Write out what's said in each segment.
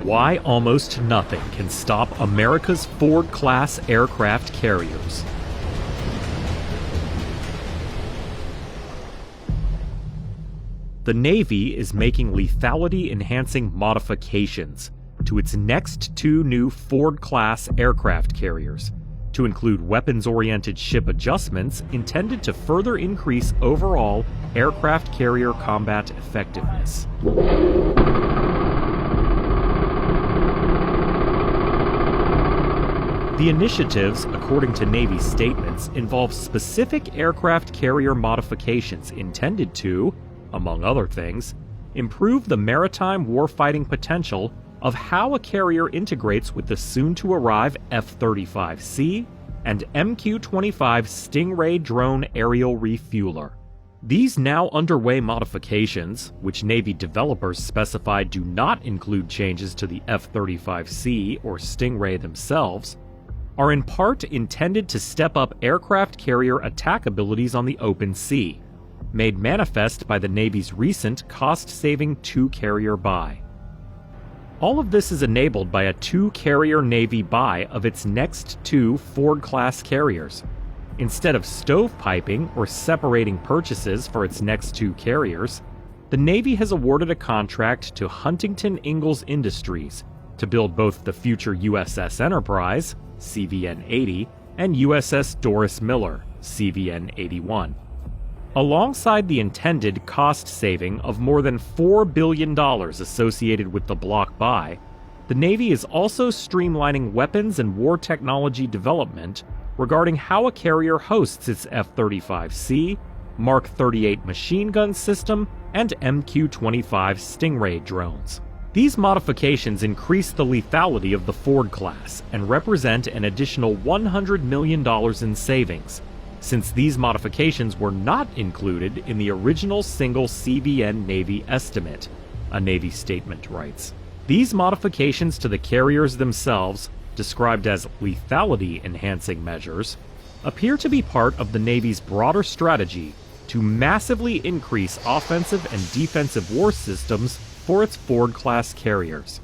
Why almost nothing can stop America's Ford-class aircraft carriers. The Navy is making lethality-enhancing modifications to its next two new Ford-class aircraft carriers, to include weapons-oriented ship adjustments intended to further increase overall aircraft carrier combat effectiveness. The initiatives, according to Navy statements, involve specific aircraft carrier modifications intended to, among other things, improve the maritime warfighting potential of how a carrier integrates with the soon-to-arrive F-35C and MQ-25 Stingray drone aerial refueler. These now underway modifications, which Navy developers specified do not include changes to the F-35C or Stingray themselves, are in part intended to step up aircraft carrier attack abilities on the open sea, made manifest by the Navy's recent cost-saving two-carrier buy. All of this is enabled by a two-carrier Navy buy of its next two Ford-class carriers. Instead of stovepiping or separating purchases for its next two carriers, the Navy has awarded a contract to Huntington Ingalls Industries to build both the future USS Enterprise, CVN-80, and USS Doris Miller, CVN-81. Alongside the intended cost saving of more than $4 billion associated with the block buy, the Navy is also streamlining weapons and war technology development regarding how a carrier hosts its F-35C, Mark 38 machine gun system, and MQ-25 Stingray drones. These modifications increase the lethality of the Ford class and represent an additional $100 million in savings, since these modifications were not included in the original single CVN Navy estimate, a Navy statement writes. These modifications to the carriers themselves, described as lethality-enhancing measures, appear to be part of the Navy's broader strategy to massively increase offensive and defensive war systems for its Ford-class carriers.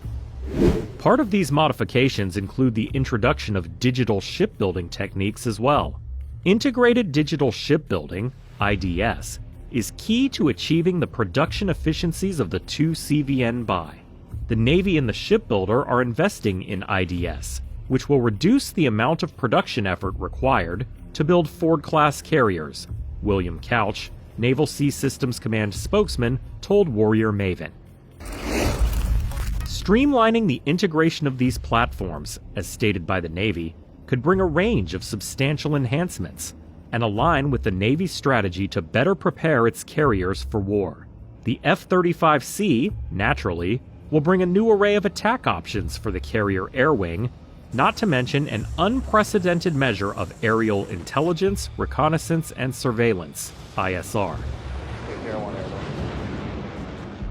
Part of these modifications include the introduction of digital shipbuilding techniques as well. Integrated Digital Shipbuilding, IDS, is key to achieving the production efficiencies of the two CVN buy. The Navy and the shipbuilder are investing in IDS, which will reduce the amount of production effort required to build Ford-class carriers, William Couch, Naval Sea Systems Command spokesman, told Warrior Maven. Streamlining the integration of these platforms, as stated by the Navy, could bring a range of substantial enhancements and align with the Navy's strategy to better prepare its carriers for war. The F-35C, naturally, will bring a new array of attack options for the carrier air wing, not to mention an unprecedented measure of aerial intelligence, reconnaissance, and surveillance, ISR.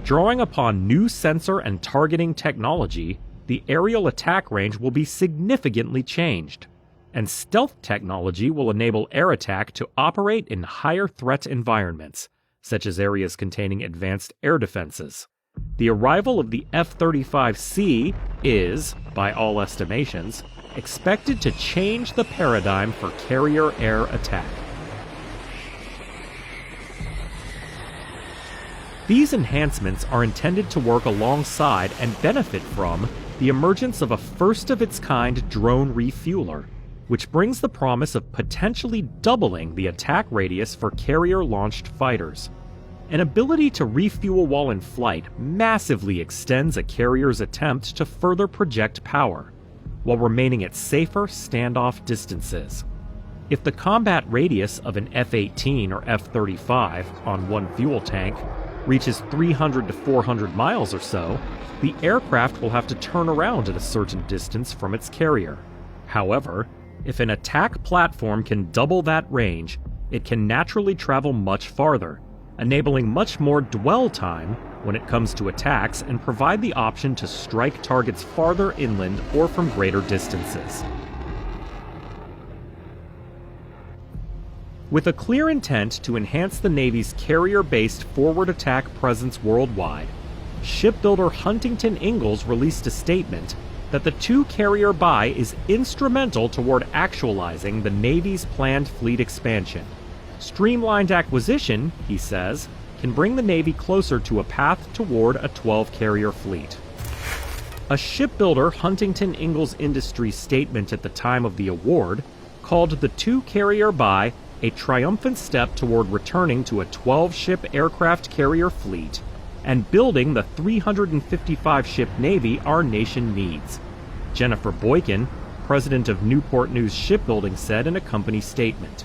Drawing upon new sensor and targeting technology, the aerial attack range will be significantly changed, and stealth technology will enable air attack to operate in higher threat environments, such as areas containing advanced air defenses. The arrival of the F-35C is, by all estimations, expected to change the paradigm for carrier air attack. These enhancements are intended to work alongside and benefit from the emergence of a first-of-its-kind drone refueler, which brings the promise of potentially doubling the attack radius for carrier-launched fighters. An ability to refuel while in flight massively extends a carrier's attempt to further project power, while remaining at safer standoff distances. If the combat radius of an F-18 or F-35 on one fuel tank reaches 300 to 400 miles or so, the aircraft will have to turn around at a certain distance from its carrier. However, if an attack platform can double that range, it can naturally travel much farther, enabling much more dwell time when it comes to attacks and provide the option to strike targets farther inland or from greater distances. With a clear intent to enhance the Navy's carrier-based forward attack presence worldwide, shipbuilder Huntington Ingalls released a statement that the two-carrier buy is instrumental toward actualizing the Navy's planned fleet expansion. Streamlined acquisition, he says, can bring the Navy closer to a path toward a 12-carrier fleet. A shipbuilder Huntington Ingalls Industries statement at the time of the award called the two-carrier buy a triumphant step toward returning to a 12-ship aircraft carrier fleet and building the 355-ship Navy our nation needs, Jennifer Boykin, president of Newport News Shipbuilding, said in a company statement.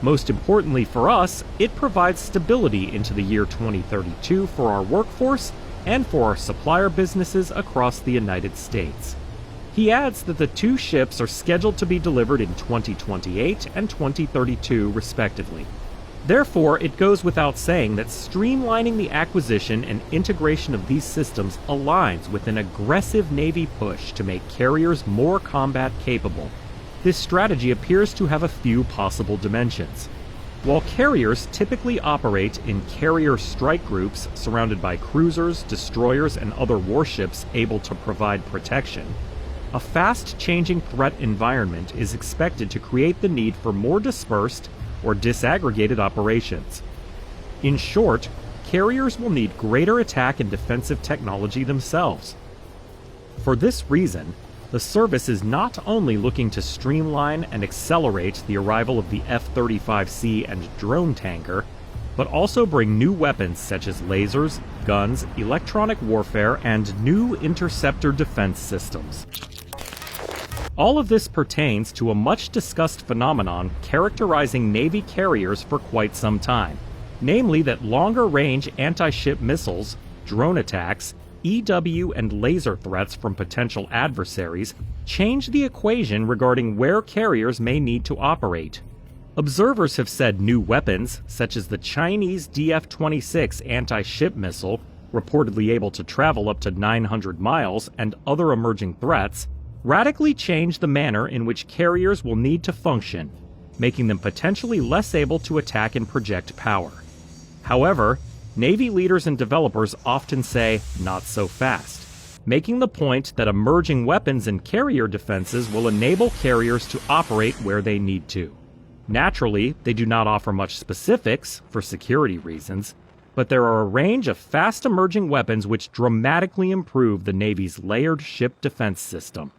Most importantly for us, it provides stability into the year 2032 for our workforce and for our supplier businesses across the United States. He adds that the two ships are scheduled to be delivered in 2028 and 2032, respectively. Therefore, it goes without saying that streamlining the acquisition and integration of these systems aligns with an aggressive Navy push to make carriers more combat capable. This strategy appears to have a few possible dimensions. While carriers typically operate in carrier strike groups surrounded by cruisers, destroyers, and other warships able to provide protection, a fast-changing threat environment is expected to create the need for more dispersed or disaggregated operations. In short, carriers will need greater attack and defensive technology themselves. For this reason, the service is not only looking to streamline and accelerate the arrival of the F-35C and drone tanker, but also bring new weapons such as lasers, guns, electronic warfare, and new interceptor defense systems. All of this pertains to a much-discussed phenomenon characterizing Navy carriers for quite some time, namely that longer-range anti-ship missiles, drone attacks, EW and laser threats from potential adversaries change the equation regarding where carriers may need to operate. Observers have said new weapons, such as the Chinese DF-26 anti-ship missile, reportedly able to travel up to 900 miles, and other emerging threats, radically change the manner in which carriers will need to function, making them potentially less able to attack and project power. However, Navy leaders and developers often say, not so fast, making the point that emerging weapons and carrier defenses will enable carriers to operate where they need to. Naturally, they do not offer much specifics, for security reasons, but there are a range of fast-emerging weapons which dramatically improve the Navy's layered ship defense system.